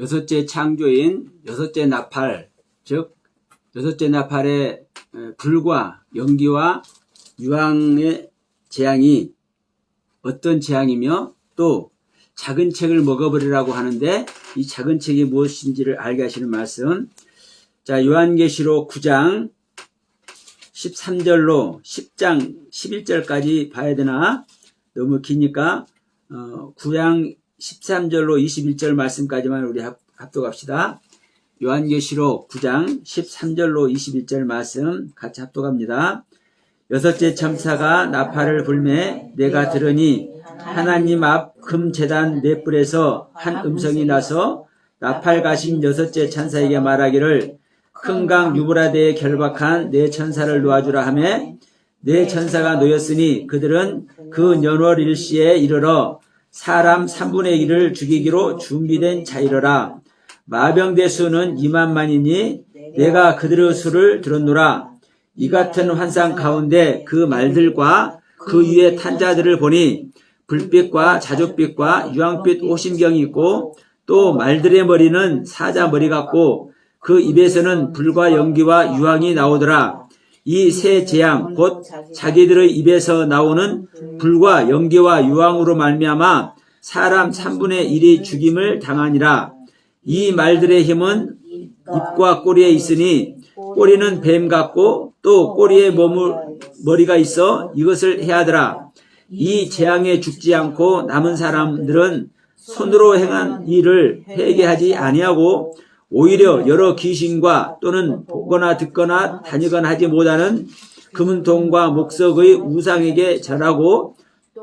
여섯째 창조인 여섯째 나팔, 즉 여섯째 나팔의 불과 연기와 유황의 재앙이 어떤 재앙이며 또 작은 책을 먹어버리라고 하는데 이 작은 책이 무엇인지를 알게 하시는 말씀. 자, 요한계시록 9장 13절로 10장 11절까지 봐야 되나? 너무 기니까 9장 13절로 21절 말씀까지만 우리 합독합시다. 요한계시록 9장 13절로 21절 말씀 같이 합독합니다. 여섯째 천사가 나팔을 불매 내가 들으니 하나님 앞 금제단 네 뿔에서 한 음성이 나서 나팔 가신 여섯째 천사에게 말하기를 큰 강 유브라데에 결박한 네 천사를 놓아주라 하매 네 천사가 놓였으니 그들은 그 연월 일시에 이르러 사람 3분의 1을 죽이기로 준비된 자이러라. 마병대 수는 2만만이니 내가 그들의 수를 들었노라. 이 같은 환상 가운데 그 말들과 그 위에 탄 자들을 보니 불빛과 자줏빛과 유황빛 오심경이 있고 또 말들의 머리는 사자 머리 같고 그 입에서는 불과 연기와 유황이 나오더라. 이 세 재앙 곧 자기들의 입에서 나오는 불과 연기와 유황으로 말미암아 사람 3분의 1이 죽임을 당하니라. 이 말들의 힘은 입과 꼬리에 있으니 꼬리는 뱀 같고 또 꼬리에 머리가 있어 이것을 해하더라. 이 재앙에 죽지 않고 남은 사람들은 손으로 행한 일을 회개하지 아니하고 오히려 여러 귀신과 또는 보거나 듣거나 다니거나 하지 못하는 금은통과 목석의 우상에게 절하고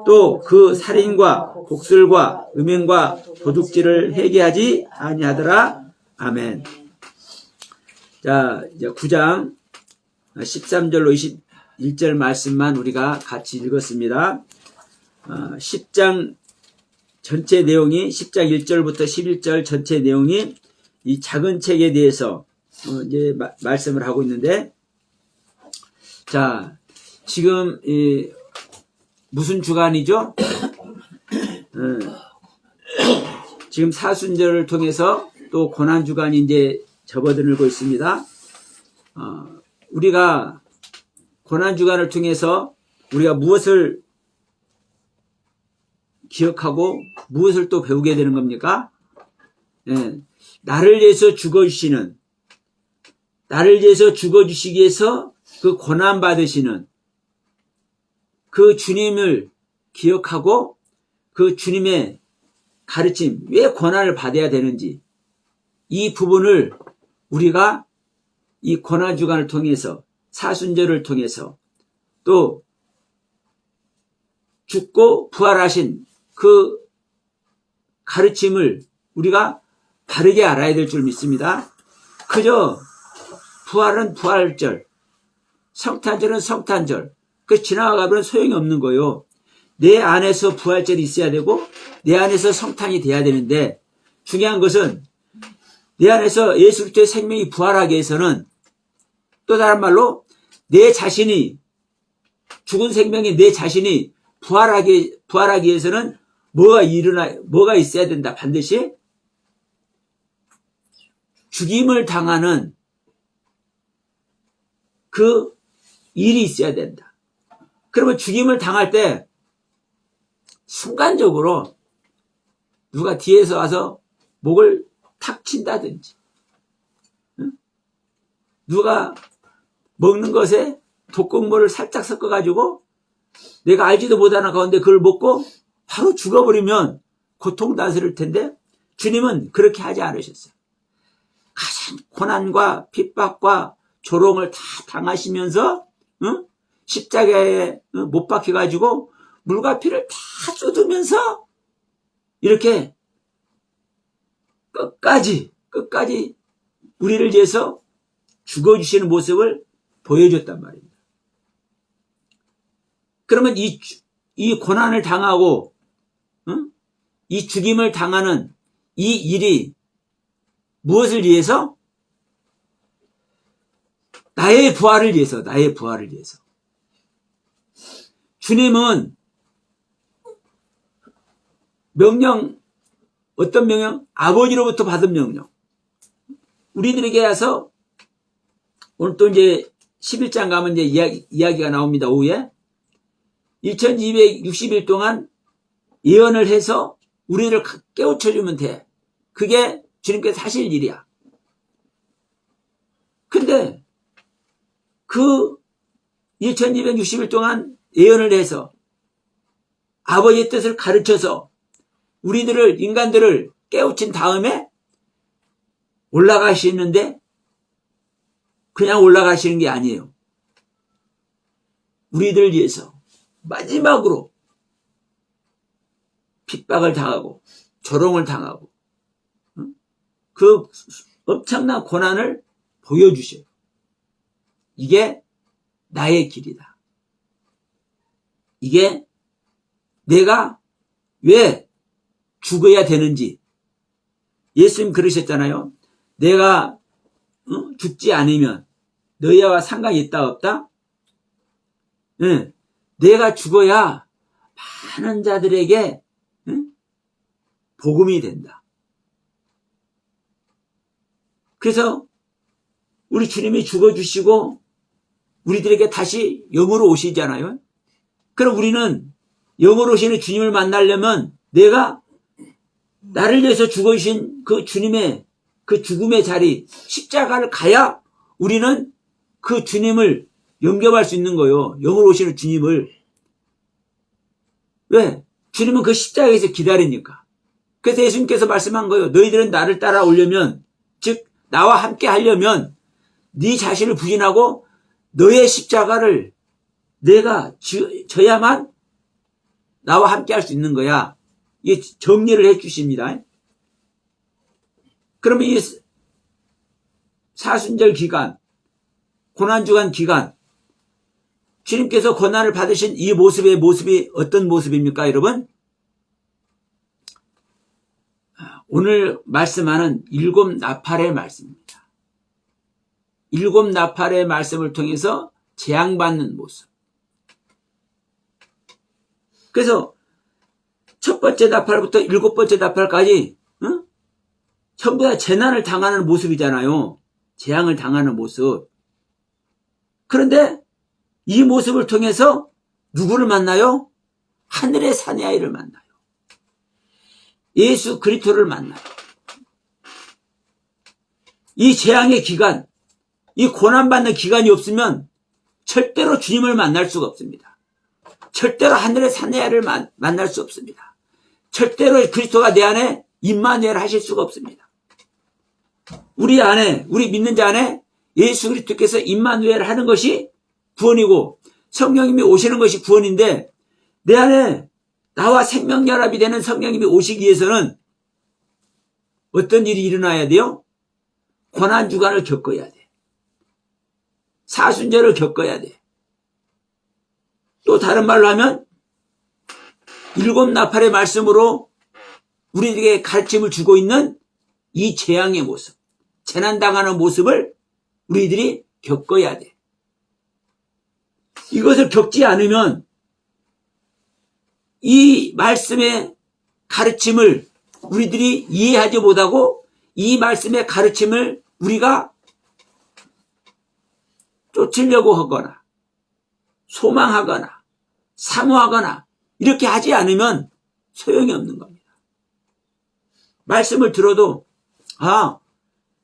또 그 살인과 곡술과 음행과 도둑질을 회개하지 아니하더라. 아멘. 자, 이제 9장 13절로 21절 말씀만 우리가 같이 읽었습니다. 10장 전체 내용이 10장 1절부터 11절 전체 내용이 이 작은 책에 대해서 이제 말씀을 하고 있는데, 자, 지금 무슨 주간이죠? 지금 사순절을 통해서 또 고난 주간이 이제 접어들고 있습니다. 우리가 고난 주간을 통해서 우리가 무엇을 기억하고 무엇을 또 배우게 되는 겁니까? 나를 위해서 죽어주시는, 나를 위해서 죽어주시기 위해서 그 고난 받으시는 그 주님을 기억하고 그 주님의 가르침, 왜 고난을 받아야 되는지 이 부분을 우리가 이 고난 주간을 통해서 사순절을 통해서 또 죽고 부활하신 그 가르침을 우리가 바르게 알아야 될 줄 믿습니다. 그저 부활은 부활절, 성탄절은 성탄절, 그 지나가면 소용이 없는 거예요. 내 안에서 부활절이 있어야 되고 내 안에서 성탄이 돼야 되는데, 중요한 것은 내 안에서 예수 그리스도의 생명이 부활하기 위해서는, 또 다른 말로 내 자신이, 죽은 생명이 내 자신이 부활하기 위해서는 뭐가 있어야 된다. 반드시 죽임을 당하는 그 일이 있어야 된다. 그러면 죽임을 당할 때 순간적으로 누가 뒤에서 와서 목을 탁 친다든지, 누가 먹는 것에 독극물을 살짝 섞어가지고 내가 알지도 못하는 가운데 그걸 먹고 바로 죽어버리면 고통 다스릴 텐데, 주님은 그렇게 하지 않으셨어요. 가장 고난과 핍박과 조롱을 다 당하시면서 십자가에 못 박혀가지고 물과 피를 다 쏟으면서 이렇게 끝까지 우리를 위해서 죽어주시는 모습을 보여줬단 말입니다. 그러면 이 고난을 당하고 이 죽임을 당하는 이 일이 무엇을 위해서? 나의 부활을 위해서. 주님은 어떤 명령? 아버지로부터 받은 명령. 우리들에게 와서 오늘 또 이제 11장 가면 이제 이야기가 나옵니다. 오후에 1260일 동안 예언을 해서 우리를 깨우쳐주면 돼. 그게 주님께서 하실 일이야. 근데 그 1260일 동안 예언을 해서 아버지의 뜻을 가르쳐서 우리들을, 인간들을 깨우친 다음에 올라가시는데 그냥 올라가시는 게 아니에요. 우리들을 위해서 마지막으로 핍박을 당하고 조롱을 당하고 그 엄청난 고난을 보여주셔요. 이게 나의 길이다. 이게 내가 왜 죽어야 되는지. 예수님 그러셨잖아요. 내가 죽지 않으면 너희와 상관이 있다 없다? 네. 내가 죽어야 많은 자들에게 복음이 된다. 그래서 우리 주님이 죽어주시고 우리들에게 다시 영으로 오시잖아요. 그럼 우리는 영으로 오시는 주님을 만나려면 내가 나를 위해서 죽어주신 그 주님의 그 죽음의 자리, 십자가를 가야 우리는 그 주님을 영접할 수 있는 거예요. 영으로 오시는 주님을. 왜? 주님은 그 십자가에서 기다리니까. 그래서 예수님께서 말씀한 거예요. 너희들은 나를 따라오려면, 즉 나와 함께 하려면 네 자신을 부인하고 너의 십자가를 내가 져야만 나와 함께 할 수 있는 거야. 이게 정리를 해 주십니다. 그러면 이 사순절 기간, 고난주간 기간, 주님께서 고난을 받으신 이 모습이 어떤 모습입니까, 여러분? 오늘 말씀하는 일곱 나팔의 말씀입니다. 일곱 나팔의 말씀을 통해서 재앙받는 모습. 그래서 첫 번째 나팔부터 일곱 번째 나팔까지 전부 다 재난을 당하는 모습이잖아요. 재앙을 당하는 모습. 그런데 이 모습을 통해서 누구를 만나요? 하늘의 사내아이를 만나요. 예수 그리스도를 만나요. 이 재앙의 기간, 이 고난받는 기간이 없으면 절대로 주님을 만날 수가 없습니다. 절대로 하늘의 사내아이를 만날 수 없습니다. 절대로 그리스도가 내 안에 임마누엘 하실 수가 없습니다. 우리 안에, 우리 믿는 자 안에 예수 그리스도께서 임마누엘 하는 것이 구원이고 성령님이 오시는 것이 구원인데, 내 안에 나와 생명연합이 되는 성령님이 오시기 위해서는 어떤 일이 일어나야 돼요? 고난주간을 겪어야 돼. 사순절을 겪어야 돼. 또 다른 말로 하면 일곱 나팔의 말씀으로 우리에게 가르침을 주고 있는 이 재앙의 모습, 재난당하는 모습을 우리들이 겪어야 돼. 이것을 겪지 않으면 이 말씀의 가르침을 우리들이 이해하지 못하고 이 말씀의 가르침을 우리가 쫓으려고 하거나 소망하거나 사모하거나 이렇게 하지 않으면 소용이 없는 겁니다. 말씀을 들어도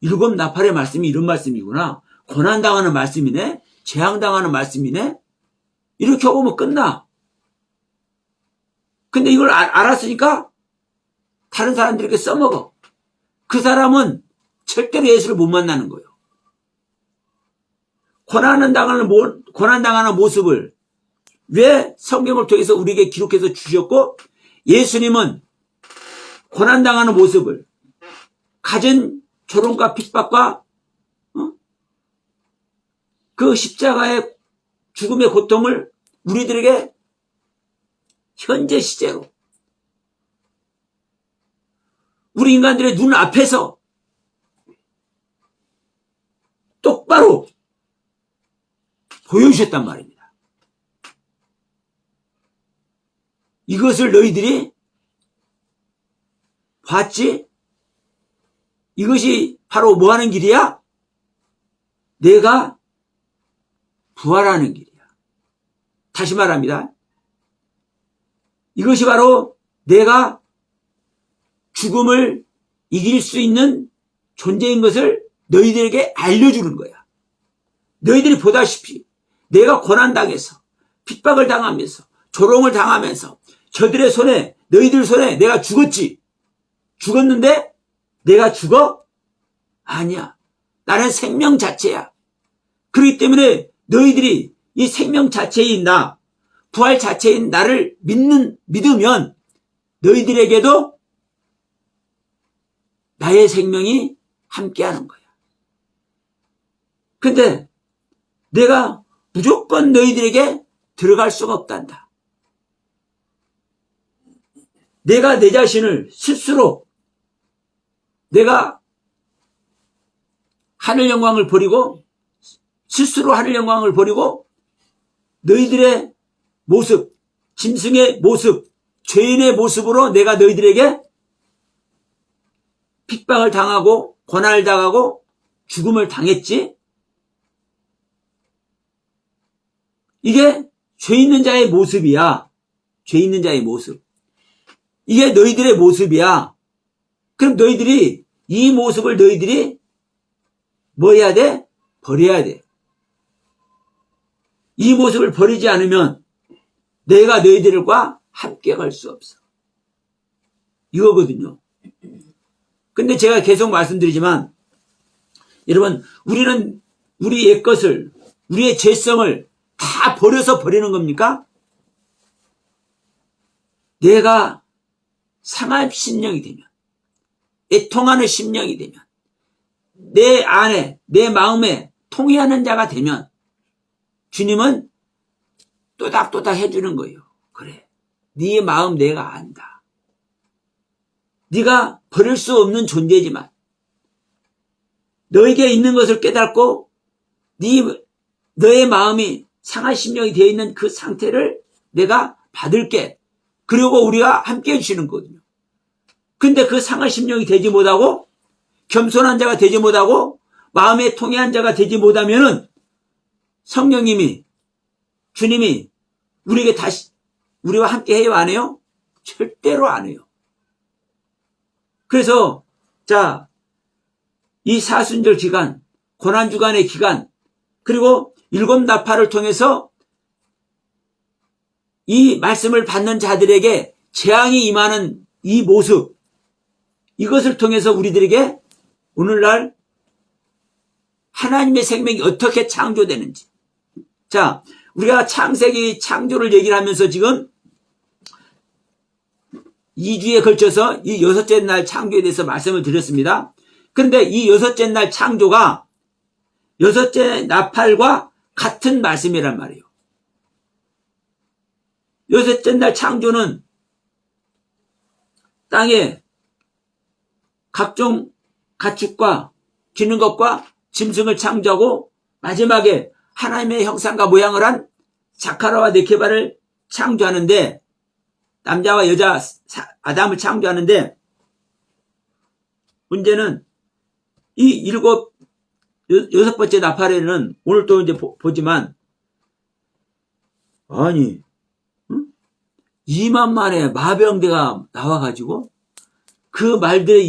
일곱 나팔의 말씀이 이런 말씀이구나. 고난당하는 말씀이네. 재앙당하는 말씀이네. 이렇게 하고 끝나. 근데 이걸 알았으니까 다른 사람들에게 써먹어. 그 사람은 절대로 예수를 못 만나는 거예요. 고난당하는 모습을 왜 성경을 통해서 우리에게 기록해서 주셨고, 예수님은 고난당하는 모습을, 가진 조롱과 핍박과 그 십자가의 죽음의 고통을 우리들에게 현재 시제로 우리 인간들의 눈 앞에서 똑바로 보여주셨단 말입니다. 이것을 너희들이 봤지? 이것이 바로 뭐 하는 길이야? 내가 부활하는 길이야. 다시 말합니다. 이것이 바로 내가 죽음을 이길 수 있는 존재인 것을 너희들에게 알려주는 거야. 너희들이 보다시피 내가 고난당해서 핍박을 당하면서 조롱을 당하면서 저들의 손에 너희들 손에 내가 죽었지. 죽었는데 내가 죽어? 아니야. 나는 생명 자체야. 그렇기 때문에 너희들이 이 생명 자체인 나, 부활 자체인 나를 믿으면 너희들에게도 나의 생명이 함께하는 거야. 근데 내가 무조건 너희들에게 들어갈 수가 없단다. 내가 내 자신을 스스로 내가 하늘 영광을 버리고 스스로 하늘 영광을 버리고 너희들의 모습, 짐승의 모습, 죄인의 모습으로 내가 너희들에게 핍박을 당하고 고난을 당하고 죽음을 당했지. 이게 죄 있는 자의 모습이야. 죄 있는 자의 모습. 이게 너희들의 모습이야. 그럼 너희들이 이 모습을 너희들이 뭐 해야 돼? 버려야 돼. 이 모습을 버리지 않으면 내가 너희들과 함께 갈 수 없어. 이거거든요. 근데 제가 계속 말씀드리지만 여러분, 우리는 우리 옛것을, 우리의 죄성을 다 버려서 버리는 겁니까? 내가 상할 심령이 되면, 애통하는 심령이 되면, 내 안에, 내 마음에 통해하는 자가 되면 주님은 또닥또닥 해주는 거예요. 그래, 네 마음 내가 안다. 네가 버릴 수 없는 존재지만 너에게 있는 것을 깨닫고 너의 마음이 상한 심령이 되어 있는 그 상태를 내가 받을게. 그리고 우리가 함께 해주시는 거거든요. 근데 그 상한 심령이 되지 못하고 겸손한 자가 되지 못하고 마음에 통해한 자가 되지 못하면은 성령님이, 주님이 우리에게 다시 우리와 함께 해요, 안 해요? 절대로 안 해요. 그래서 자, 이 사순절 기간, 고난주간의 기간, 그리고 일곱 나팔을 통해서 이 말씀을 받는 자들에게 재앙이 임하는 이 모습, 이것을 통해서 우리들에게 오늘날 하나님의 생명이 어떻게 창조되는지. 자, 우리가 창세기 창조를 얘기를 하면서 지금 2주에 걸쳐서 이 여섯째 날 창조에 대해서 말씀을 드렸습니다. 그런데 이 여섯째 날 창조가 여섯째 나팔과 같은 말씀이란 말이에요. 여섯째 날 창조는 땅에 각종 가축과 기는 것과 짐승을 창조하고 마지막에 하나님의 형상과 모양을 한 자카라와 네케바를 창조하는데, 남자와 여자 아담을 창조하는데, 문제는 이 여섯 번째 나팔에는 오늘 또 이제 보지만, 아니, 2만 마리의 마병대가 나와가지고 그 말들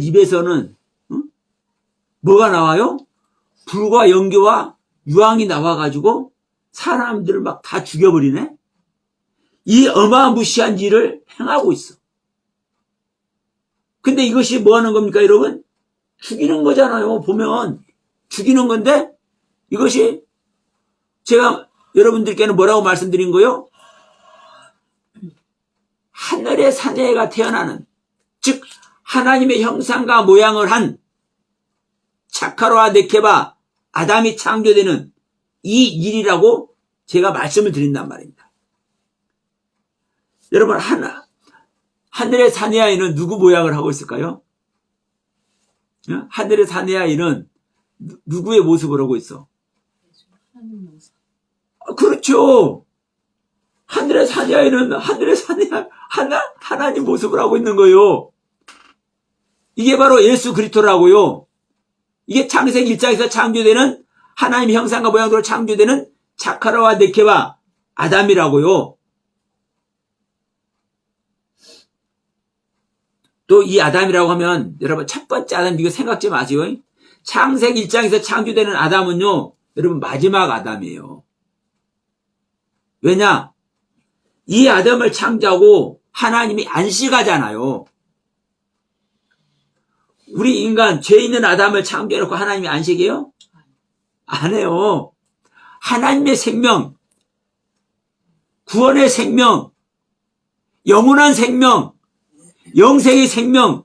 입에서는 뭐가 나와요? 불과 연기와 유황이 나와가지고 사람들을 막 다 죽여버리네? 이 어마무시한 일을 행하고 있어. 근데 이것이 뭐 하는 겁니까, 여러분? 죽이는 거잖아요. 보면 죽이는 건데, 이것이 제가 여러분들께는 뭐라고 말씀드린 거요? 하늘의 사내가 태어나는, 즉 하나님의 형상과 모양을 한 자카로와 네케바 아담이 창조되는 이 일이라고 제가 말씀을 드린단 말입니다. 여러분, 하늘의 사내아이는 누구 모양을 하고 있을까요? 하늘의 사내아이는 누구의 모습을 하고 있어? 그렇죠. 하늘의 사내아이는 하나님 모습을 하고 있는 거예요. 이게 바로 예수 그리스도라고요. 이게 창세기 1장에서 창조되는 하나님 형상과 모양대로 창조되는 자카라와 네케와 아담이라고요. 또 이 아담이라고 하면 여러분 첫 번째 아담 이거 생각지 마세요. 창세기 1장에서 창조되는 아담은요, 여러분 마지막 아담이에요. 왜냐? 이 아담을 창조하고 하나님이 안식하잖아요. 우리 인간 죄 있는 아담을 창조해놓고 하나님이 안식해요? 안 해요. 하나님의 생명, 구원의 생명, 영원한 생명, 영생의 생명,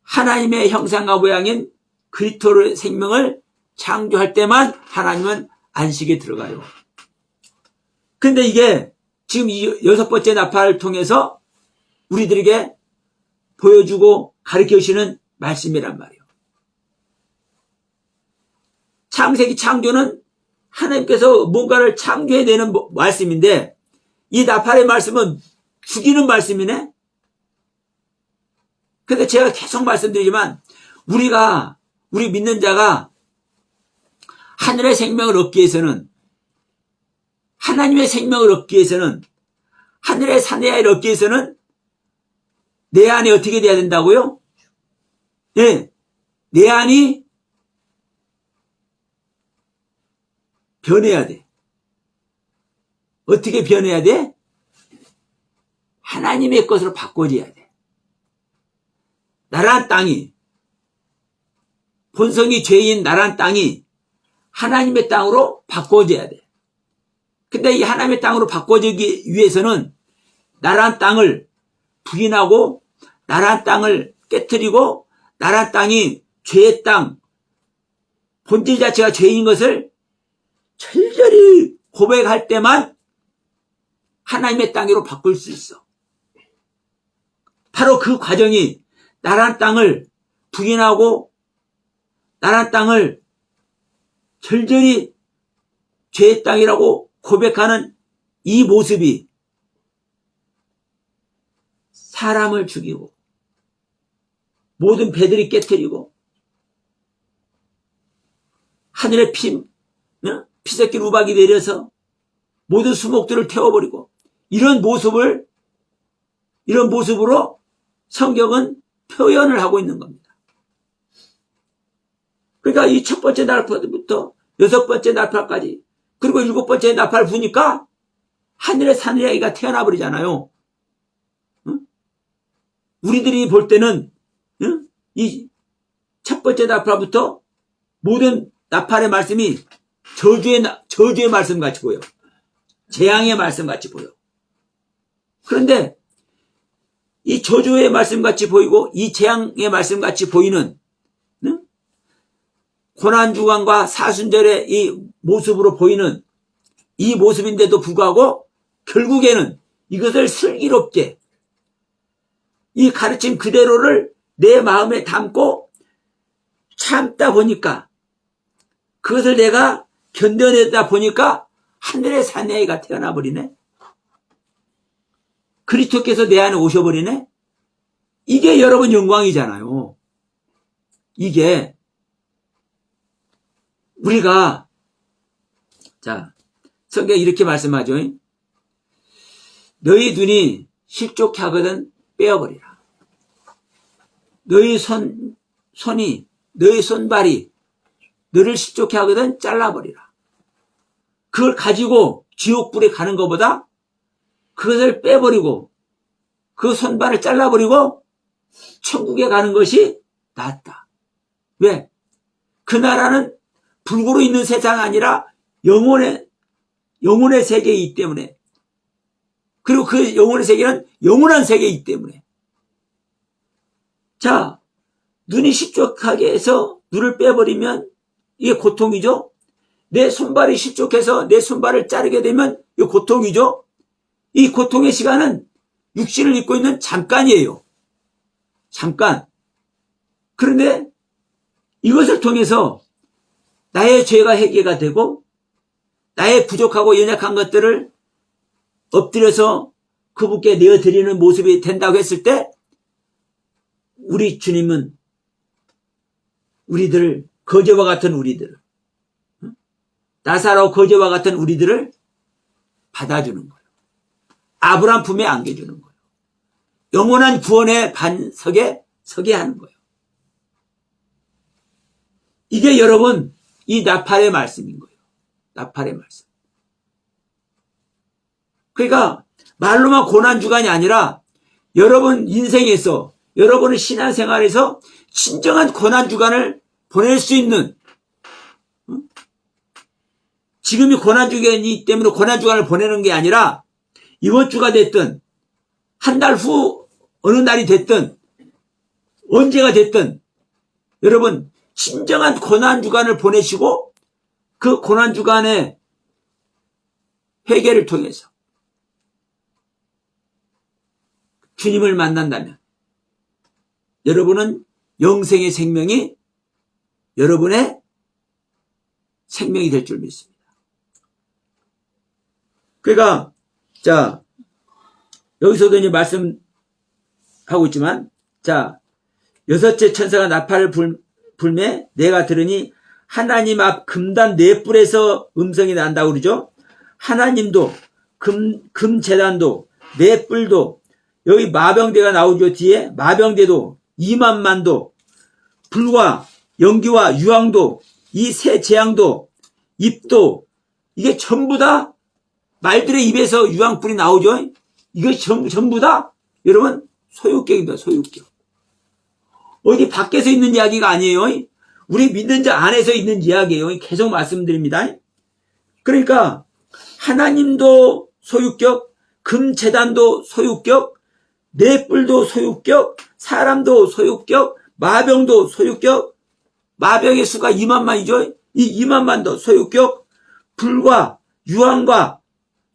하나님의 형상과 모양인 그리스도의 생명을 창조할 때만 하나님은 안식에 들어가요. 근데 이게 지금 이 6번째 나팔을 통해서 우리들에게 보여주고 가르쳐 주시는 말씀이란 말이에요. 창세기 창조는 하나님께서 뭔가를 창조해야 되는 말씀인데, 이 나팔의 말씀은 죽이는 말씀이네? 근데 제가 계속 말씀드리지만, 우리 믿는 자가 하늘의 생명을 얻기 위해서는, 하나님의 생명을 얻기 위해서는, 하늘의 사내아이를 얻기 위해서는 내 안이 어떻게 돼야 된다고요? 네, 내 안이 변해야 돼. 어떻게 변해야 돼? 하나님의 것으로 바꿔져야 돼. 나란 땅이, 본성이 죄인 나란 땅이 하나님의 땅으로 바꿔져야 돼. 근데 이 하나님의 땅으로 바꿔지기 위해서는 나란 땅을 부인하고, 나란 땅을 깨트리고, 나란 땅이 죄의 땅, 본질 자체가 죄인 것을 철저히 고백할 때만 하나님의 땅으로 바꿀 수 있어. 바로 그 과정이 나란 땅을 부인하고 나란 땅을 철저히 죄의 땅이라고 고백하는 이 모습이 사람을 죽이고 모든 배들이 깨트리고 하늘에 피새끼 우박이 내려서 모든 수목들을 태워버리고 이런 모습으로 성경은 표현을 하고 있는 겁니다. 그러니까 이 첫 번째 나팔부터 6번째 나팔까지 그리고 7번째 나팔 부니까 하늘의 사내아이가 태어나 버리잖아요. 우리들이 볼 때는 이 첫 번째 나팔부터 모든 나팔의 말씀이 저주의 말씀 같이 보여. 재앙의 말씀 같이 보여. 그런데 이 저주의 말씀 같이 보이고 이 재앙의 말씀 같이 보이는 고난주간과 사순절의 이 모습으로 보이는 이 모습인데도 불구하고 결국에는 이것을 슬기롭게 이 가르침 그대로를 내 마음에 담고 참다 보니까 그것을 내가 견뎌내다 보니까 하늘의 사내아이가 태어나 버리네. 그리스도께서 내 안에 오셔버리네. 이게 여러분 영광이잖아요. 이게 우리가 자 성경에 이렇게 말씀하죠. 너희 눈이 실족해 하거든 빼어버리라. 너희 너희 손발이 너를 실족해 하거든 잘라버리라. 그걸 가지고 지옥불에 가는 것보다 그것을 빼버리고 그 손발을 잘라버리고 천국에 가는 것이 낫다. 왜? 그 나라는 불구로 있는 세상이 아니라 영혼의 세계이기 때문에, 그리고 그 영혼의 세계는 영원한 세계이기 때문에. 자, 눈이 실족하게 해서 눈을 빼버리면 이게 고통이죠. 내 손발이 실족해서 내 손발을 자르게 되면 이게 고통이죠. 이 고통의 시간은 육신을 입고 있는 잠깐이에요. 잠깐. 그런데 이것을 통해서 나의 죄가 해결가 되고 나의 부족하고 연약한 것들을 엎드려서 그분께 내어드리는 모습이 된다고 했을 때 우리 주님은 우리들을, 거제와 같은 우리들을, 나사로 거제와 같은 우리들을 받아주는 거예요. 아브라함 품에 안겨주는 거예요. 영원한 구원의 반석에 서게 하는 거예요. 이게 여러분 이 나팔의 말씀인 거예요. 나팔의 말씀. 그러니까 말로만 고난주간이 아니라 여러분 인생에서, 여러분의 신앙생활에서 진정한 고난주간을 보낼 수 있는, 지금이 고난주간이기 때문에 고난주간을 보내는 게 아니라 이번 주가 됐든 한 달 후 어느 날이 됐든 언제가 됐든 여러분 진정한 고난주간을 보내시고 그 고난주간의 회개를 통해서 주님을 만난다면 여러분은 영생의 생명이 여러분의 생명이 될 줄 믿습니다. 그러니까 자, 여기서도 이제 말씀하고 있지만, 자, 여섯째 천사가 나팔을 불매 내가 들으니 하나님 앞 금단 네 뿔에서 음성이 난다고 그러죠. 하나님도 금재단도 네 뿔도 여기 마병대가 나오죠. 뒤에 마병대도 2만만도 불과 연기와 유황도 이 세 재앙도 입도 이게 전부 다 말들의 입에서 유황불이 나오죠. 이것이 전부 다 여러분 소유격입니다. 소유격. 어디 밖에서 있는 이야기가 아니에요. 우리 믿는 자 안에서 있는 이야기예요. 계속 말씀드립니다. 그러니까 하나님도 소유격, 금재단도 소유격, 네 뿔도 소유격, 사람도 소유격, 마병도 소유격, 마병의 수가 2만만이죠. 이 2만만도 소유격, 불과 유황과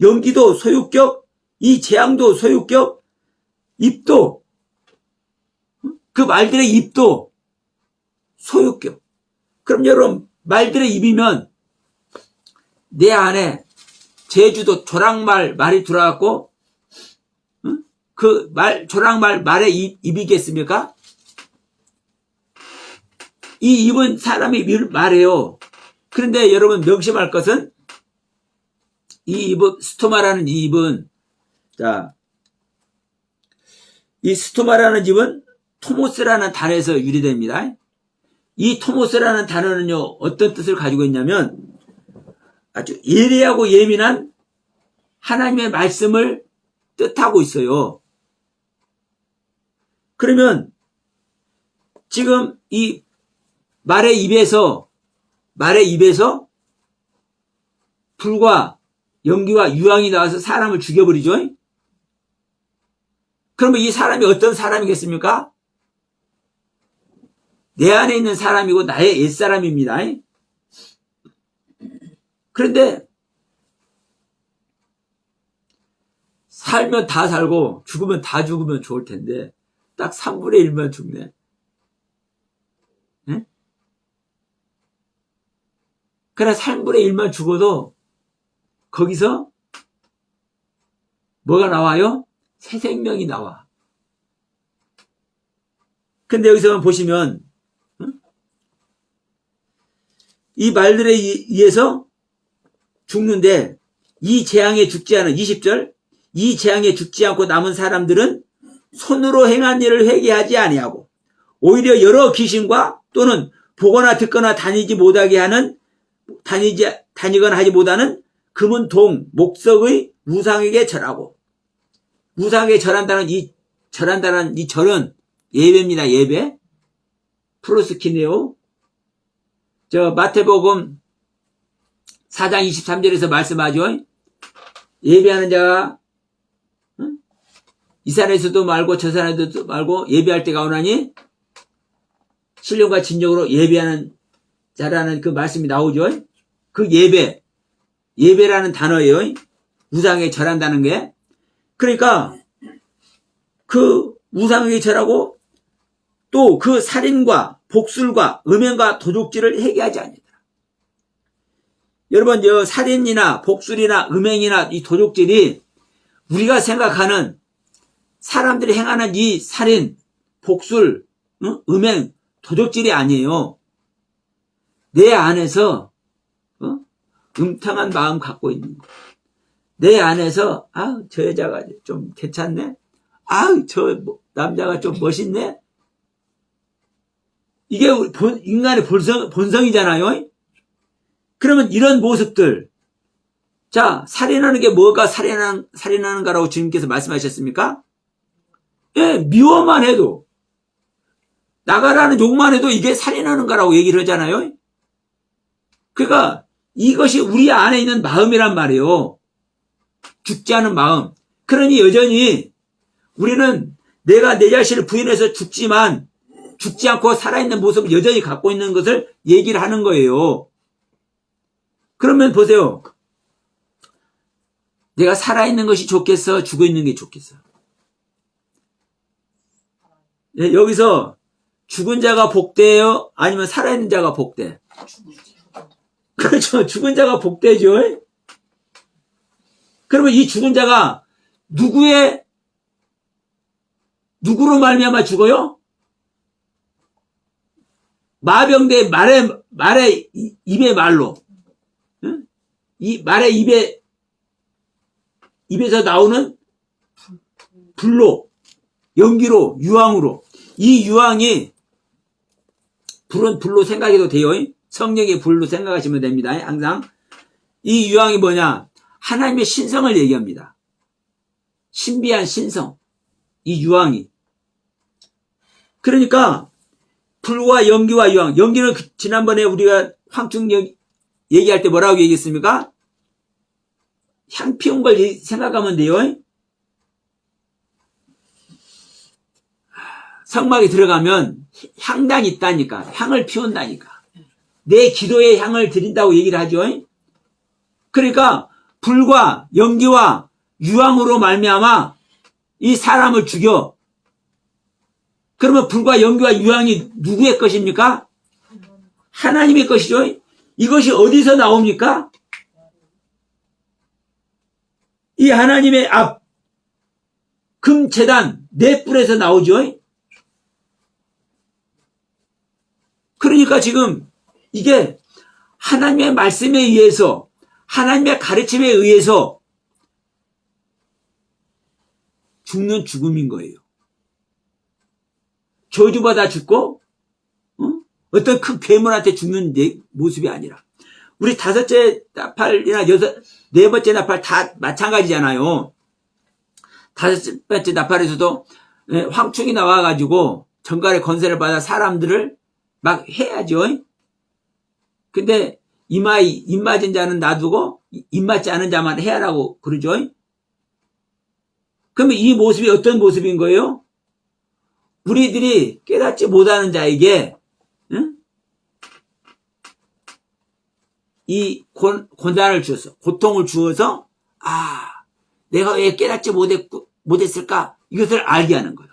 연기도 소유격, 이 재앙도 소유격, 입도, 그 말들의 입도 소유격. 그럼 여러분 말들의 입이면 내 안에 제주도 조랑말 말이 들어왔고 그 조랑말 말의 입이겠습니까? 이 입은 사람이 말해요. 그런데 여러분 명심할 것은 이 입은, 스토마라는 이 입은, 자, 이 스토마라는 입은 토모스라는 단어에서 유래됩니다. 이 토모스라는 단어는요, 어떤 뜻을 가지고 있냐면 아주 예리하고 예민한 하나님의 말씀을 뜻하고 있어요. 그러면 지금 이 말의 입에서 불과 연기와 유황이 나와서 사람을 죽여버리죠. 그러면 이 사람이 어떤 사람이겠습니까? 내 안에 있는 사람이고 나의 옛사람입니다. 그런데 살면 다 살고 죽으면 다 죽으면 좋을 텐데 딱 3분의 1만 죽네. 네? 그러나 3분의 1만 죽어도 거기서 뭐가 나와요? 새 생명이 나와. 근데 여기서 보시면 이 말들에 의해서 죽는데 이 재앙에 죽지 않은 20절 이 재앙에 죽지 않고 남은 사람들은 손으로 행한 일을 회개하지 아니하고 오히려 여러 귀신과 또는 보거나 듣거나 다니거나 하지 못하는 금은 동 목석의 우상에게 절하고 우상에게 절한다는 이 절은 예배입니다. 예배 프로스키네오. 저 마태복음 4장 23절에서 말씀하죠. 예배하는 자가 이 산에서도 말고 저 산에서도 말고 예배할 때가 오나니 신령과 진정으로 예배하는 자라는 그 말씀이 나오죠. 그 예배라는 단어예요. 우상에게 절한다는 게. 그러니까 그 우상에게 절하고 또 그 살인과 복술과 음행과 도둑질을 회개하지 아니하더라. 여러분, 살인이나 복술이나 음행이나 이 도둑질이 우리가 생각하는 사람들이 행하는 이 살인, 복술, 음행, 도둑질이 아니에요. 내 안에서 음탕한 마음 갖고 있는 거. 내 안에서 저 여자가 좀 괜찮네. 저 남자가 좀 멋있네. 이게 인간의 본성이잖아요. 그러면 이런 모습들, 자, 살인하는 게 뭐가 살인하는가라고 주님께서 말씀하셨습니까? 예, 미워만 해도, 나가라는 욕만 해도 이게 살인하는 거라고 얘기를 하잖아요. 그러니까 이것이 우리 안에 있는 마음이란 말이에요. 죽지 않은 마음. 그러니 여전히 우리는 내가 내 자신을 부인해서 죽지만 죽지 않고 살아있는 모습을 여전히 갖고 있는 것을 얘기를 하는 거예요. 그러면 보세요. 내가 살아있는 것이 좋겠어? 죽어있는 게 좋겠어? 예, 여기서 죽은 자가 복되요? 아니면 살아있는 자가 복돼? 그렇죠. 죽은 자가 복되죠. 그러면 이 죽은 자가 누구로 말미암아 죽어요? 마병대 말의 입의 말로. 이 말의 입에서 나오는 불로, 연기로, 유황으로. 이 유황이 불은 불로 생각해도 돼요. 성령의 불로 생각하시면 됩니다. 항상. 이 유황이 뭐냐? 하나님의 신성을 얘기합니다. 신비한 신성. 이 유황이. 그러니까 불과 연기와 유황. 연기는 지난번에 우리가 황충 얘기할 때 뭐라고 얘기했습니까? 향 피운 걸 생각하면 돼요. 성막에 들어가면 향단이 있다니까. 향을 피운다니까. 내 기도에 향을 드린다고 얘기를 하죠. 그러니까 불과 연기와 유황으로 말미암아 이 사람을 죽여. 그러면 불과 연기와 유황이 누구의 것입니까? 하나님의 것이죠. 이것이 어디서 나옵니까? 이 하나님의 앞 금제단 내 뿔에서 나오죠. 그러니까 지금 이게 하나님의 말씀에 의해서, 하나님의 가르침에 의해서 죽는 죽음인 거예요. 저주받아 죽고 어떤 큰 괴물한테 죽는 모습이 아니라, 우리 다섯째 나팔이나 네 번째 나팔 다 마찬가지잖아요. 다섯 번째 나팔에서도 황충이 나와가지고 정갈의 권세를 받아 사람들을 막 해야죠. 근데 입 맞은 자는 놔두고 입 맞지 않은 자만 해야라고 그러죠. 그러면 이 모습이 어떤 모습인 거예요? 우리들이 깨닫지 못하는 자에게 이 고난을 주어서, 고통을 주어서, 내가 왜 깨닫지 못했을까? 이것을 알게 하는 거예요.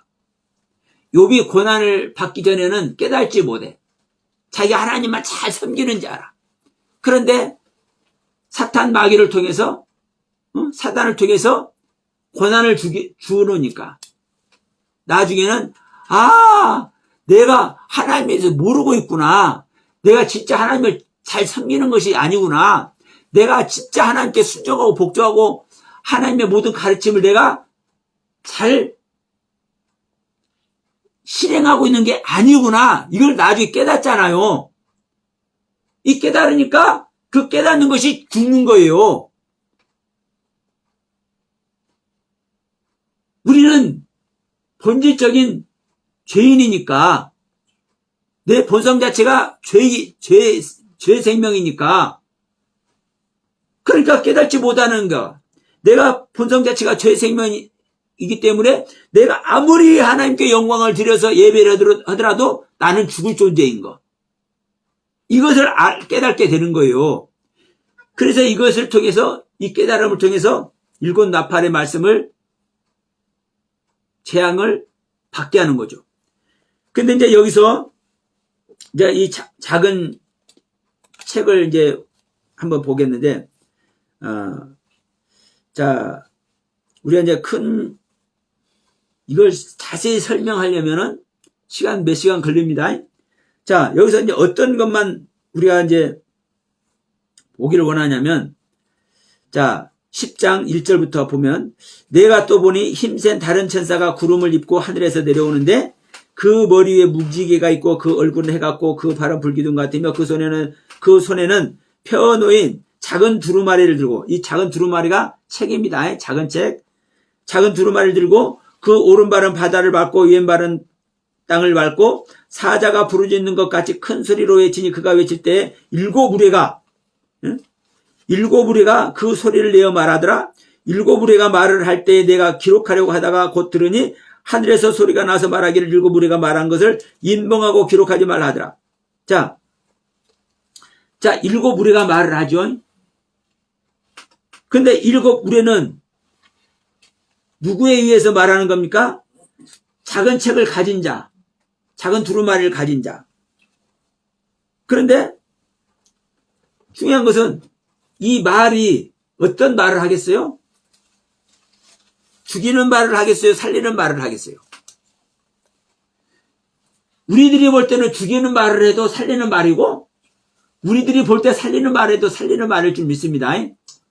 욥이 고난을 받기 전에는 깨닫지 못해. 자기가 하나님만 잘 섬기는 줄 알아. 그런데 사탄 마귀를 통해서, 사단을 통해서 고난을 주놓으니까 나중에는 내가 하나님에 대해서 모르고 있구나. 내가 진짜 하나님을 잘 섬기는 것이 아니구나. 내가 진짜 하나님께 순종하고 복종하고 하나님의 모든 가르침을 내가 잘 실행하고 있는 게 아니구나. 이걸 나중에 깨닫잖아요. 이 깨달으니까 그 깨닫는 것이 죽는 거예요. 우리는 본질적인 죄인이니까, 내 본성 자체가 죄 생명이니까, 그러니까 깨닫지 못하는 거. 내가 본성 자체가 죄 생명이기 때문에 내가 아무리 하나님께 영광을 드려서 예배를 하더라도 나는 죽을 존재인 거. 이것을 깨닫게 되는 거예요. 그래서 이것을 통해서, 이 깨달음을 통해서 일곱 나팔의 말씀을, 재앙을 받게 하는 거죠. 근데 이제 여기서 이제 이 작은 책을 이제 한번 보겠는데, 자, 우리가 이제 이걸 자세히 설명하려면은 몇 시간 걸립니다. 자, 여기서 이제 어떤 것만 우리가 이제 보기를 원하냐면, 자, 10장 1절부터 보면, 내가 또 보니 힘센 다른 천사가 구름을 입고 하늘에서 내려오는데, 그 머리 위에 무지개가 있고 그 얼굴은 해 같고 그 발은 불기둥 같으며 그 손에는 펴놓인 작은 두루마리를 들고, 이 작은 두루마리가 책입니다. 작은 책. 작은 두루마리를 들고 그 오른발은 바다를 밟고 왼발은 땅을 밟고 사자가 부르짖는 것 같이 큰 소리로 외치니 그가 외칠 때 일곱 무리가 그 소리를 내어 말하더라. 일곱 무리가 말을 할 때 내가 기록하려고 하다가 곧 들으니 하늘에서 소리가 나서 말하기를 일곱 무리가 말한 것을 인봉하고 기록하지 말라 하더라. 자, 일곱 무리가 말을 하죠. 근데 일곱 무리는 누구에 의해서 말하는 겁니까? 작은 책을 가진 자, 작은 두루마리를 가진 자. 그런데 중요한 것은 이 말이 어떤 말을 하겠어요? 죽이는 말을 하겠어요? 살리는 말을 하겠어요? 우리들이 볼 때는 죽이는 말을 해도 살리는 말이고, 우리들이 볼 때 살리는 말을 해도 살리는 말일 줄 믿습니다.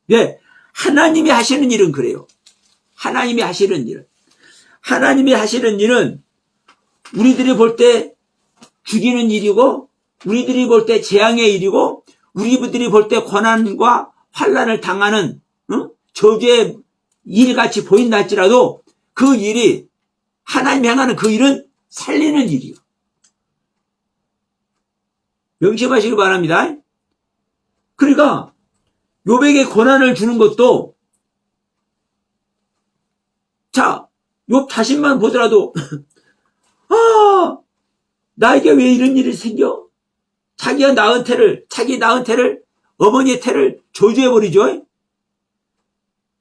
네, 하나님이 하시는 일은 그래요. 하나님이 하시는 일은 우리들이 볼 때 죽이는 일이고, 우리들이 볼 때 재앙의 일이고, 우리들이 볼 때 고난과 환난을 당하는 저주의 일같이 보인다 할지라도 그 일이, 하나님이 행하는 그 일은 살리는 일이요. 명심하시기 바랍니다. 그러니까 욥에게 고난을 주는 것도, 자, 욥 자신만 보더라도 나에게 왜 이런 일이 생겨? 자기 낳은 태를 어머니의 태를 저주해버리죠.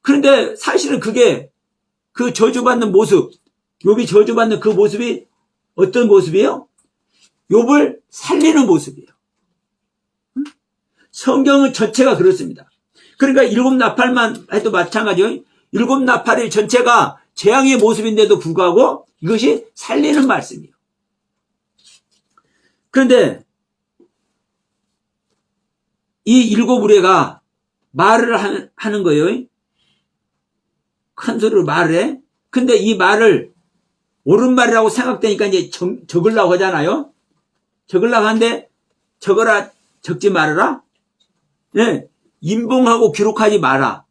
그런데 사실은 그게 그 저주받는 모습, 욥이 저주받는 그 모습이 어떤 모습이에요? 욥을 살리는 모습이에요. 성경은 전체가 그렇습니다. 그러니까 일곱 나팔만 해도 마찬가지예요. 일곱 나팔이 전체가 재앙의 모습인데도 불구하고 이것이 살리는 말씀이에요. 그런데 이 일곱 무리가 말을 하는 거예요. 큰 소리로 말을 해. 근데 이 말을 옳은 말이라고 생각되니까 이제 적으려고 하잖아요. 적으려고 하는데 적어라, 적지 말아라. 네, 인봉하고 기록하지 마라.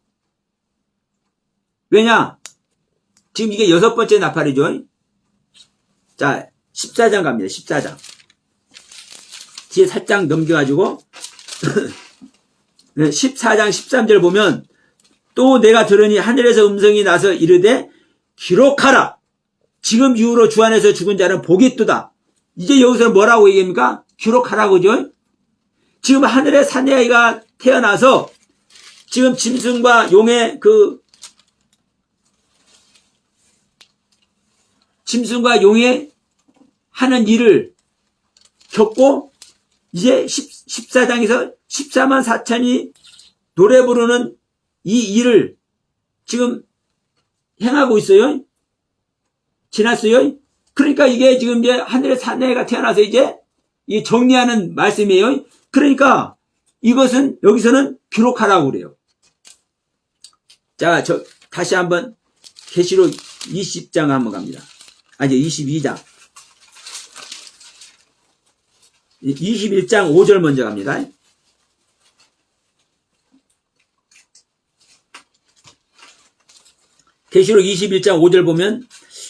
왜냐? 지금 이게 6번째 나팔이죠. 자, 14장 갑니다. 14장. 뒤에 살짝 넘겨가지고 14장 13절 보면, 또 내가 들으니 하늘에서 음성이 나서 이르되 기록하라. 지금 이후로 주 안에서 죽은 자는 복이 있도다. 이제 여기서는 뭐라고 얘기합니까? 기록하라고 그죠? 지금 하늘에 사내아이가 태어나서 지금 짐승과 용의 하는 일을 겪고, 이제 14장에서 14만 4천이 노래 부르는 이 일을 지금 행하고 있어요. 지났어요. 그러니까 이게 지금 이제 하늘의 사내가 태어나서 이제 이 정리하는 말씀이에요. 그러니까 이것은 여기서는 기록하라고 그래요. 자, 다시 한번 계시록 20장 한번 갑니다. 아니, 22장. 21장 5절 먼저 갑니다. 계시록 21장 5절 보면,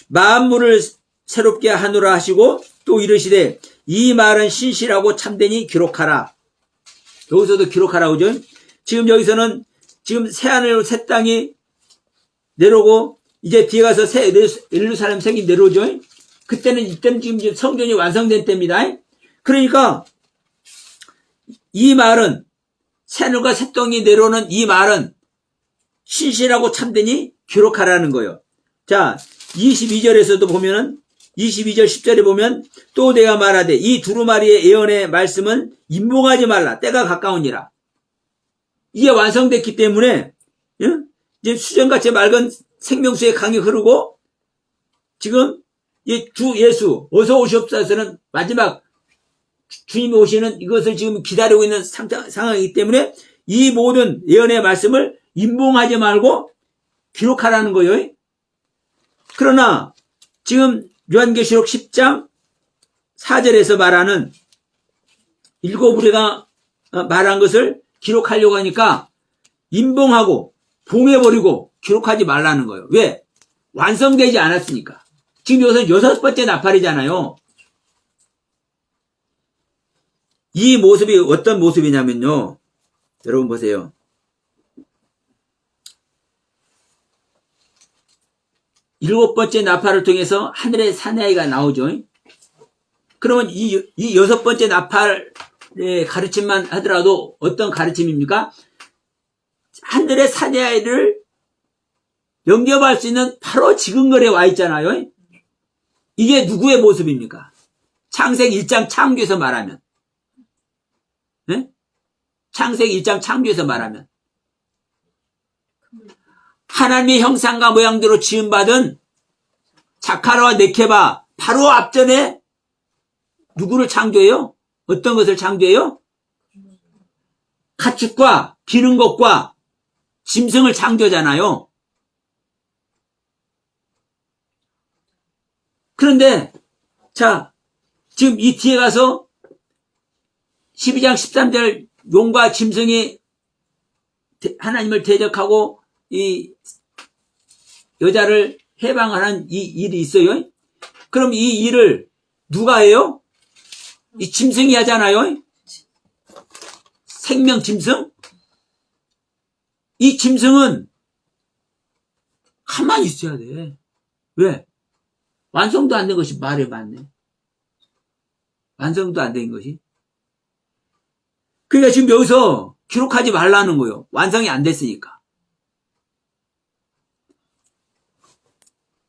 만물을 새롭게 하노라 하시고 또 이르시되 이 말은 신실하고 참되니 기록하라. 여기서도 기록하라고 그죠? 지금 여기서는 지금 새하늘 새 땅이 내려오고 이제 뒤에 가서 새 예루살렘 생이 내려오죠. 이때는 지금 성전이 완성된 때입니다. 그러니까 이 말은, 새하늘과 새 땅이 내려오는 이 말은 신실하고 참되니 기록하라는 거예요. 자, 22절에서도 보면은 22절 10절에 보면, 또 내가 말하되 이 두루마리의 예언의 말씀은 인봉하지 말라. 때가 가까우니라. 이게 완성됐기 때문에 이제 수정같이 맑은 생명수의 강이 흐르고 지금 주 예수 어서 오시옵소서는 마지막 주님이 오시는 이것을 지금 기다리고 있는 상황이기 때문에 이 모든 예언의 말씀을 임봉하지 말고 기록하라는 거예요. 그러나 지금 요한계시록 10장 4절에서 말하는 일곱 우리가 말한 것을 기록하려고 하니까 임봉하고 봉해버리고 기록하지 말라는 거예요. 왜? 완성되지 않았으니까. 지금 여기서 여섯 번째 나팔이잖아요. 이 모습이 어떤 모습이냐면요. 여러분 보세요. 일곱 번째 나팔을 통해서 하늘의 사내아이가 나오죠. 그러면 이 여섯 번째 나팔의 가르침만 하더라도 어떤 가르침입니까? 하늘의 사내아이를 영접할 수 있는 바로 지근거리에 와 있잖아요. 이게 누구의 모습입니까? 창세기 1장 창조에서 말하면. 네? 창세기 1장 창조에서 말하면. 하나님의 형상과 모양대로 지음받은 자카르와 네케바 바로 앞전에 누구를 창조해요? 어떤 것을 창조해요? 가축과 기는 것과 짐승을 창조잖아요. 그런데 자 지금 이 뒤에 가서 12장 13절 용과 짐승이 하나님을 대적하고 이 여자를 해방하는 이 일이 있어요. 그럼 이 일을 누가 해요? 이 짐승이 하잖아요. 생명 짐승. 이 짐승은 가만히 있어야 돼. 왜? 완성도 안 된 것이 말에 맞네. 완성도 안 된 것이. 그러니까 지금 여기서 기록하지 말라는 거예요. 완성이 안 됐으니까.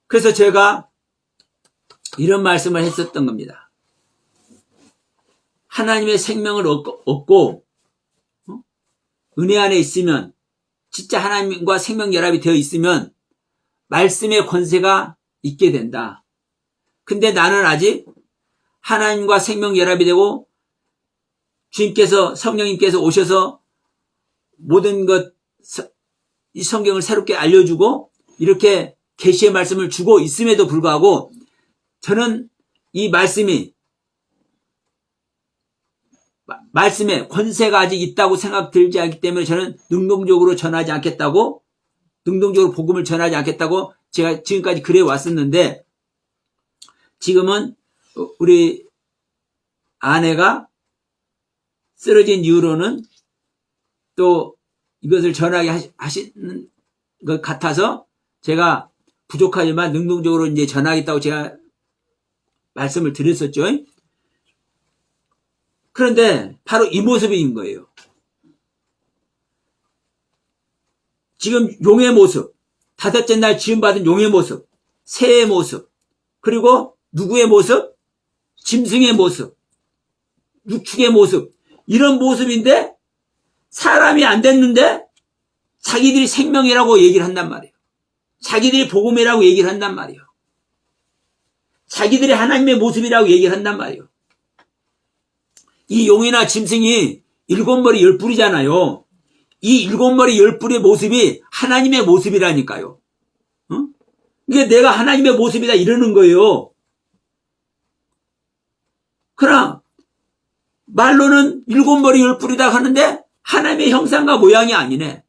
그래서 제가 이런 말씀을 했었던 겁니다. 하나님의 생명을 얻고 은혜 안에 있으면 진짜 하나님과 생명 결합이 되어 있으면 말씀의 권세가 있게 된다. 근데 나는 아직 하나님과 생명 결합이 되고 주님께서 성령님께서 오셔서 모든 것 이 성경을 새롭게 알려주고 이렇게 계시의 말씀을 주고 있음에도 불구하고 저는 이 말씀에 권세가 아직 있다고 생각 들지 않기 때문에 저는 능동적으로 전하지 않겠다고 능동적으로 복음을 전하지 않겠다고 제가 지금까지 그래 왔었는데 지금은 우리 아내가 쓰러진 이후로는 또 이것을 전하게 하시는 것 같아서 제가 부족하지만 능동적으로 이제 전하겠다고 제가 말씀을 드렸었죠. 그런데 바로 이 모습인 거예요. 지금 용의 모습, 다섯째 날 지음받은 용의 모습, 새의 모습, 그리고 누구의 모습? 짐승의 모습, 육축의 모습, 이런 모습인데 사람이 안 됐는데 자기들이 생명이라고 얘기를 한단 말이에요. 자기들이 복음이라고 얘기를 한단 말이에요. 자기들이 하나님의 모습이라고 얘기를 한단 말이에요. 이 용이나 짐승이 일곱 머리 열 뿔이잖아요. 이 일곱 머리 열 뿔의 모습이 하나님의 모습이라니까요. 이게 내가 하나님의 모습이다 이러는 거예요. 그러나 말로는 일곱 머리 열 뿔이다 하는데 하나님의 형상과 모양이 아니네.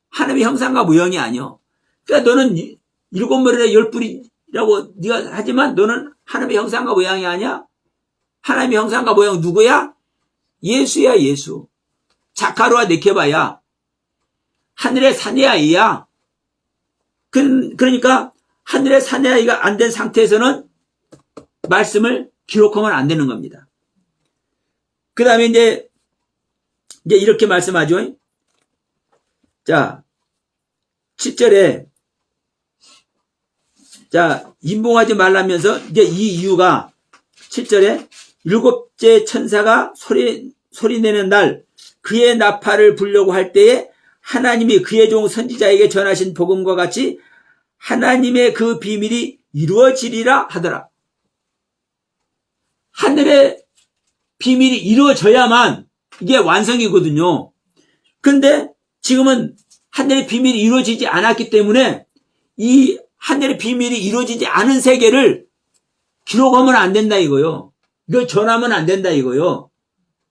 하나님의 형상과 모양이 아니요. 그러니까 너는 일곱 머리나 열 뿔이라고 네가 하지만 너는 하나님의 형상과 모양이 아니야. 하나님의 형상과 모양 누구야? 예수야, 예수. 자카르와 네케바야. 하늘의 사내아이야. 그러니까 하늘의 사내아이가 안 된 상태에서는 말씀을 기록하면 안 되는 겁니다. 그 다음에 이제 이렇게 말씀하죠. 자, 7절에 자, 임봉하지 말라면서 이제 이 이유가 7절에 일곱째 천사가 소리내는 날 그의 나팔을 불려고 할 때에 하나님이 그의 종 선지자에게 전하신 복음과 같이 하나님의 그 비밀이 이루어지리라 하더라. 하늘의 비밀이 이루어져야만 이게 완성이거든요. 근데 지금은 하늘의 비밀이 이루어지지 않았기 때문에 이 하늘의 비밀이 이루어지지 않은 세계를 기록하면 안 된다 이거요. 이걸 전하면 안 된다 이거요.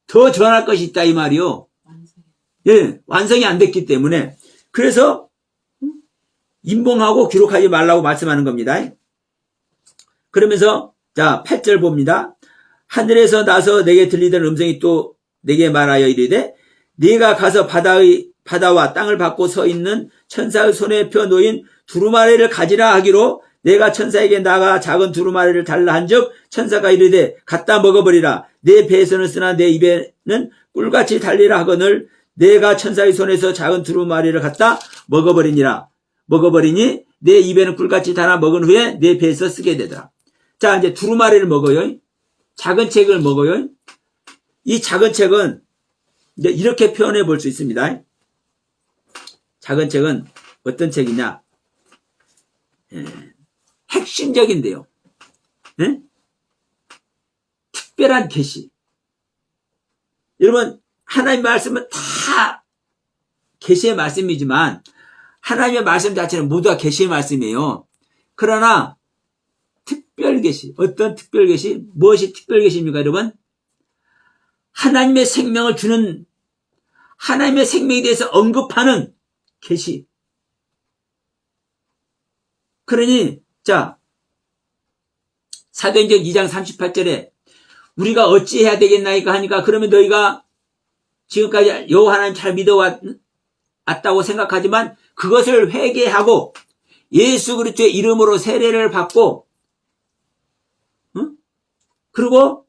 더 전할 것이 있다 이 말이요. 예, 완성이 안 됐기 때문에. 그래서 임봉하고 기록하지 말라고 말씀하는 겁니다. 그러면서 자 8절 봅니다. 하늘에서 나서 내게 들리던 음성이 또 내게 말하여 이르되 네가 가서 바다와 땅을 받고 서 있는 천사의 손에 펴 놓인 두루마리를 가지라 하기로 내가 천사에게 나가 작은 두루마리를 달라 한즉 천사가 이르되 갖다 먹어버리라. 내 배에서는 쓰나 내 입에는 꿀같이 달리라 하거늘 내가 천사의 손에서 작은 두루마리를 갖다 먹어버리니 내 입에는 꿀같이 달아 먹은 후에 내 배에서 쓰게 되더라. 자 이제 두루마리를 먹어요. 작은 책을 먹어요. 이 작은 책은 이제 이렇게 표현해 볼 수 있습니다. 작은 책은 어떤 책이냐? 핵심적인데요. 네? 특별한 계시. 여러분 하나님의 말씀은 다 계시의 말씀이지만 하나님의 말씀 자체는 모두가 계시의 말씀이에요. 그러나 특별 계시. 어떤 특별 계시? 무엇이 특별 계시입니까 여러분? 하나님의 생명을 주는 하나님의 생명에 대해서 언급하는 계시. 그러니 자 사도행전 2장 38절에 우리가 어찌해야 되겠나이까 하니까 그러면 너희가 지금까지 여호와 하나님 잘 믿어왔다고 생각하지만 그것을 회개하고 예수 그리스도의 이름으로 세례를 받고 그리고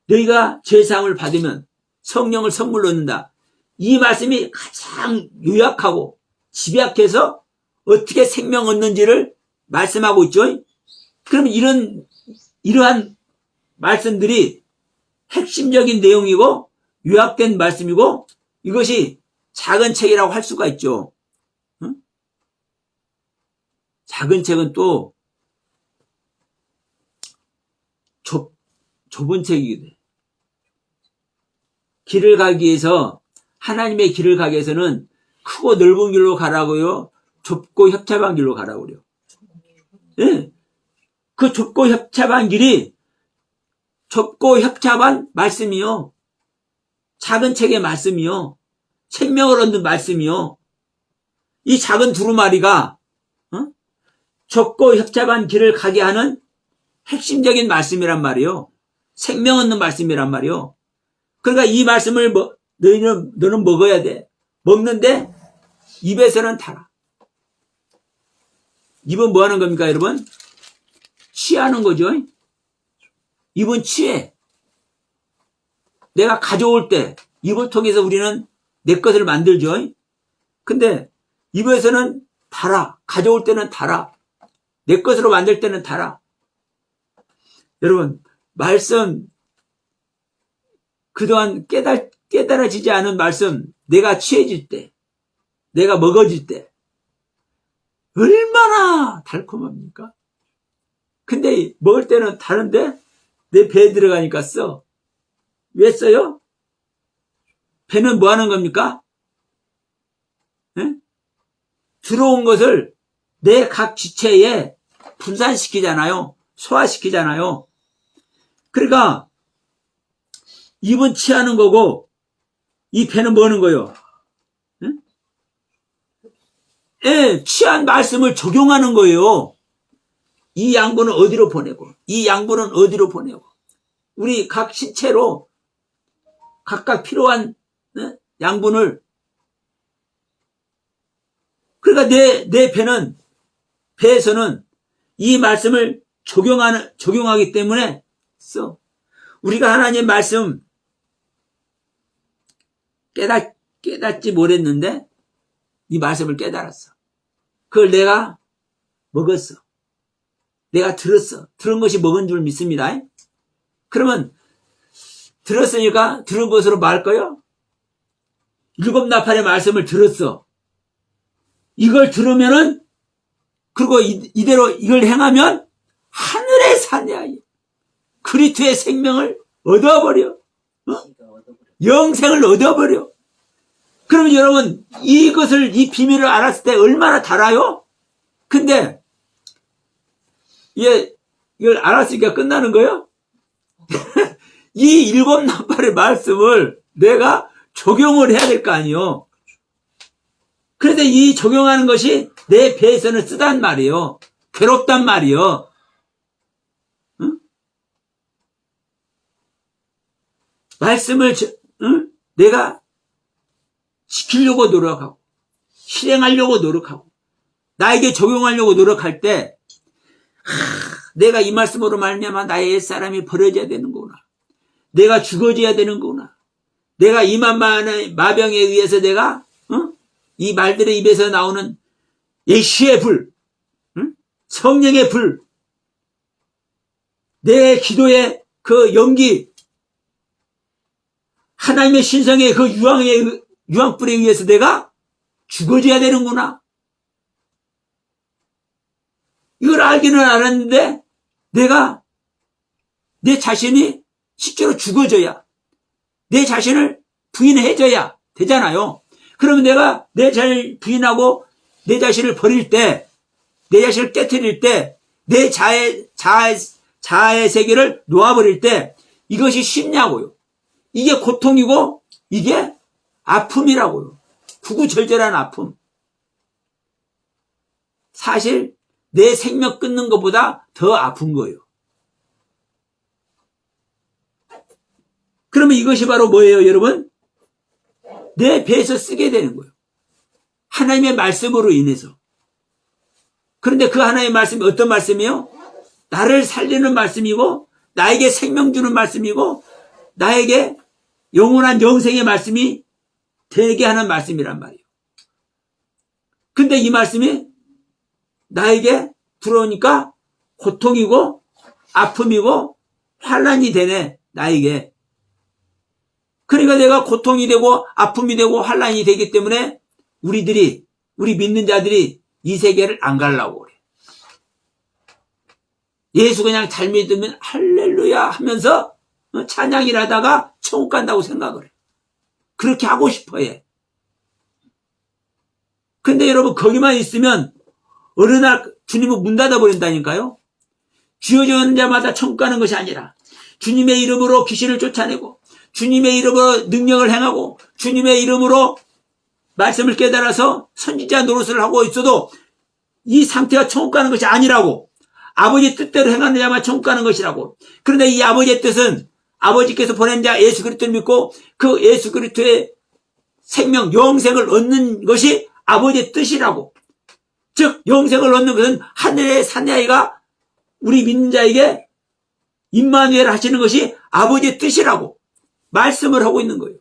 너희가 죄사함을 받으면 성령을 선물로 얻는다. 이 말씀이 가장 요약하고 집약해서 어떻게 생명 얻는지를 말씀하고 있죠. 그러면 이러한 말씀들이 핵심적인 내용이고 요약된 말씀이고 이것이 작은 책이라고 할 수가 있죠. 작은 책은 또 좁은 책이기도 해요. 길을 가기 위해서 하나님의 길을 가기 위해서는 크고 넓은 길로 가라고요. 좁고 협착한 길로 가라고 그래요. 네. 그 좁고 협착한 길이 좁고 협착한 말씀이요. 작은 책의 말씀이요. 생명을 얻는 말씀이요. 이 작은 두루마리가 좁고 협착한 길을 가게 하는 핵심적인 말씀이란 말이에요. 생명 얻는 말씀이란 말이에요. 그러니까 이 말씀을 너는 먹어야 돼. 먹는데 입에서는 달아. 입은 뭐 하는 겁니까 여러분? 취하는 거죠. 입은 취해. 내가 가져올 때 입을 통해서 우리는 내 것을 만들죠. 근데 입에서는 달아. 가져올 때는 달아. 내 것으로 만들 때는 달아. 여러분 말씀 그동안 깨달아지지 않은 말씀 내가 취해질 때 내가 먹어질 때 얼마나 달콤합니까? 근데 먹을 때는 다른데 내 배에 들어가니까 써. 왜 써요? 배는 뭐 하는 겁니까? 네? 들어온 것을 내 각 지체에 분산시키잖아요. 소화시키잖아요. 그러니까 입은 취하는 거고 이 배는 뭐 하는 거예요? 네? 예, 취한 말씀을 적용하는 거예요. 이 양분은 어디로 보내고 이 양분은 어디로 보내고 우리 각 시체로 각각 필요한 양분을 그러니까 내 배에서는 이 말씀을 적용하기 때문에 써. 우리가 하나님 말씀 깨닫지 못했는데 이 말씀을 깨달았어. 그걸 내가 먹었어. 내가 들었어. 들은 것이 먹은 줄 믿습니다. 그러면 들었으니까 들은 것으로 말까요? 일곱 나팔의 말씀을 들었어. 이걸 들으면은, 그리고 이대로 이걸 행하면 하늘에 사냐. 그리스도의 생명을 얻어버려. 영생을 얻어버려. 그러면 여러분, 이 비밀을 알았을 때 얼마나 달아요? 근데, 이걸 알았으니까 끝나는 거예요? 이 일곱 나팔의 말씀을 내가 적용을 해야 될 거 아니에요. 그런데 이 적용하는 것이 내 배에서는 쓰단 말이에요. 괴롭단 말이에요. 응? 말씀을 내가 지키려고 노력하고 실행하려고 노력하고 나에게 적용하려고 노력할 때 내가 이 말씀으로 말미암아 나의 옛사람이 버려져야 되는구나. 내가 죽어져야 되는구나. 내가 이만만의 마병에 의해서 내가 이 말들의 입에서 나오는 예수의 불, 성령의 불, 내 기도의 그 연기, 하나님의 신성의 그 유황불에 의해서 내가 죽어져야 되는구나. 이걸 알기는 알았는데 내가 내 자신이 실제로 죽어져야, 내 자신을 부인해줘야 되잖아요. 그러면 내가 내 자신을 부인하고 내 자신을 버릴 때, 내 자신을 깨트릴 때, 내 자아의 세계를 놓아버릴 때 이것이 쉽냐고요. 이게 고통이고 이게 아픔이라고요. 구구절절한 아픔. 사실 내 생명 끊는 것보다 더 아픈 거예요. 그러면 이것이 바로 뭐예요, 여러분? 내 배에서 쓰게 되는 거예요. 하나님의 말씀으로 인해서. 그런데 그 하나님의 말씀이 어떤 말씀이에요? 나를 살리는 말씀이고 나에게 생명 주는 말씀이고 나에게 영원한 영생의 말씀이 되게 하는 말씀이란 말이에요. 근데 이 말씀이 나에게 들어오니까 고통이고 아픔이고 환난이 되네, 나에게. 그러니까 내가 고통이 되고 아픔이 되고 환난이 되기 때문에 우리 믿는 자들이 이 세계를 안 가려고 그래. 예수 그냥 잘 믿으면 할렐루야 하면서 찬양을 하다가 천국 간다고 생각을 해. 그렇게 하고 싶어 해. 근데 여러분, 거기만 있으면 어느 날 주님은 문 닫아버린다니까요. 주어지는 자마다 천국 가는 것이 아니라 주님의 이름으로 귀신을 쫓아내고 주님의 이름으로 능력을 행하고 주님의 이름으로 말씀을 깨달아서 선지자 노릇을 하고 있어도 이 상태가 천국 가는 것이 아니라고. 아버지 뜻대로 행하는 자만 천국 가는 것이라고. 그런데 이 아버지의 뜻은 아버지께서 보낸 자 예수 그리스도를 믿고 그 예수 그리스도의 생명, 영생을 얻는 것이 아버지의 뜻이라고. 즉 영생을 얻는 것은 하늘의 사내아이가 우리 믿는 자에게 임마누엘 하시는 것이 아버지의 뜻이라고 말씀을 하고 있는 거예요.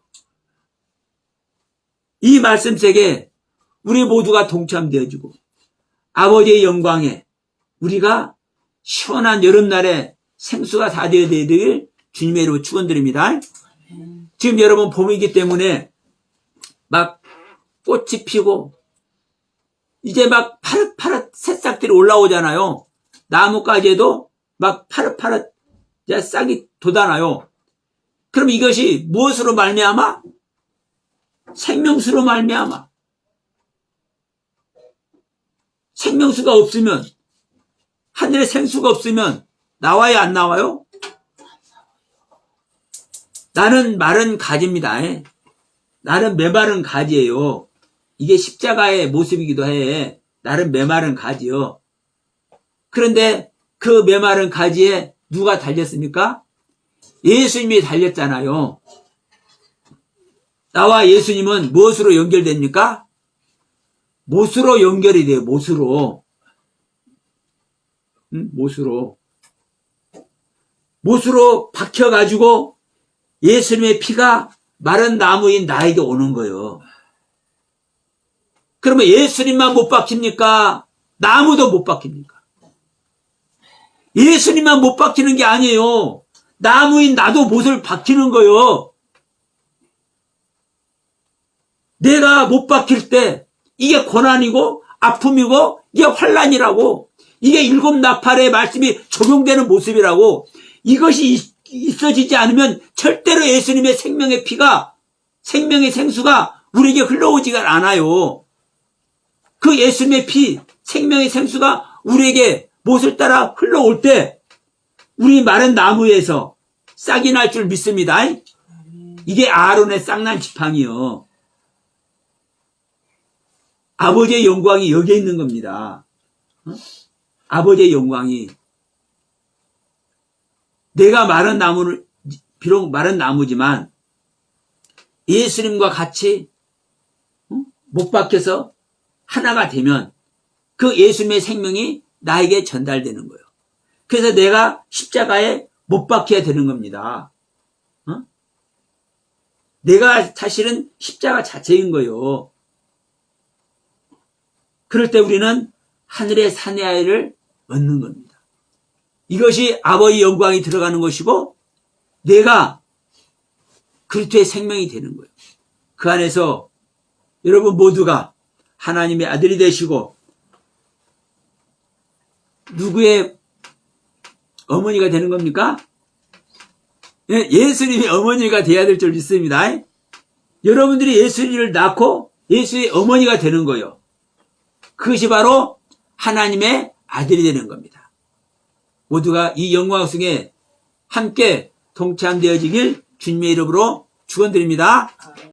이 말씀 속에 우리 모두가 동참되어지고 아버지의 영광에 우리가 시원한 여름날에 생수가 다 되어야 되길 주님의 이름으로 축원드립니다. 지금 여러분 봄이기 때문에 막 꽃이 피고 이제 막 파릇파릇 새싹들이 올라오잖아요. 나뭇가지에도 막 파릇파릇 싹이 돋아나요. 그럼 이것이 무엇으로 말미암아? 생명수로 말미암아. 생명수가 없으면, 하늘에 생수가 없으면 나와요, 안 나와요? 나는 마른 가지입니다. 나는 메마른 가지예요. 이게 십자가의 모습이기도 해. 나는 메마른 가지요. 그런데 그 메마른 가지에 누가 달렸습니까? 예수님이 달렸잖아요. 나와 예수님은 무엇으로 연결됩니까? 못으로 연결이 돼요. 못으로. 못으로 박혀가지고 예수님의 피가 마른 나무인 나에게 오는 거예요. 그러면 예수님만 못 박힙니까? 나무도 못 박힙니까? 예수님만 못 박히는 게 아니에요. 나무인 나도 못을 박히는 거예요. 내가 못 박힐 때 이게 고난이고 아픔이고 이게 환난이라고, 이게 일곱 나팔의 말씀이 적용되는 모습이라고. 이것이 있어지지 않으면 절대로 예수님의 생명의 피가, 생명의 생수가 우리에게 흘러오지가 않아요. 그 예수님의 피, 생명의 생수가 우리에게 못을 따라 흘러올 때 우리 마른 나무에서 싹이 날 줄 믿습니다. 이게 아론의 싹난 지팡이요. 아버지의 영광이 여기에 있는 겁니다. 아버지의 영광이. 내가 마른 나무를, 비록 마른 나무지만 예수님과 같이 못 박혀서 하나가 되면 그 예수님의 생명이 나에게 전달되는 거예요. 그래서 내가 십자가에 못 박혀야 되는 겁니다. 내가 사실은 십자가 자체인 거예요. 그럴 때 우리는 하늘의 사내아이를 얻는 겁니다. 이것이 아버지의 영광이 들어가는 것이고 내가 그리스도의 생명이 되는 거예요. 그 안에서 여러분 모두가 하나님의 아들이 되시고 누구의 어머니가 되는 겁니까? 예수님의 어머니가 돼야 될 줄 믿습니다. 여러분들이 예수님을 낳고 예수의 어머니가 되는 거예요. 그것이 바로 하나님의 아들이 되는 겁니다. 모두가 이 영광 속에 함께 동참되어지길 주님의 이름으로 축원드립니다.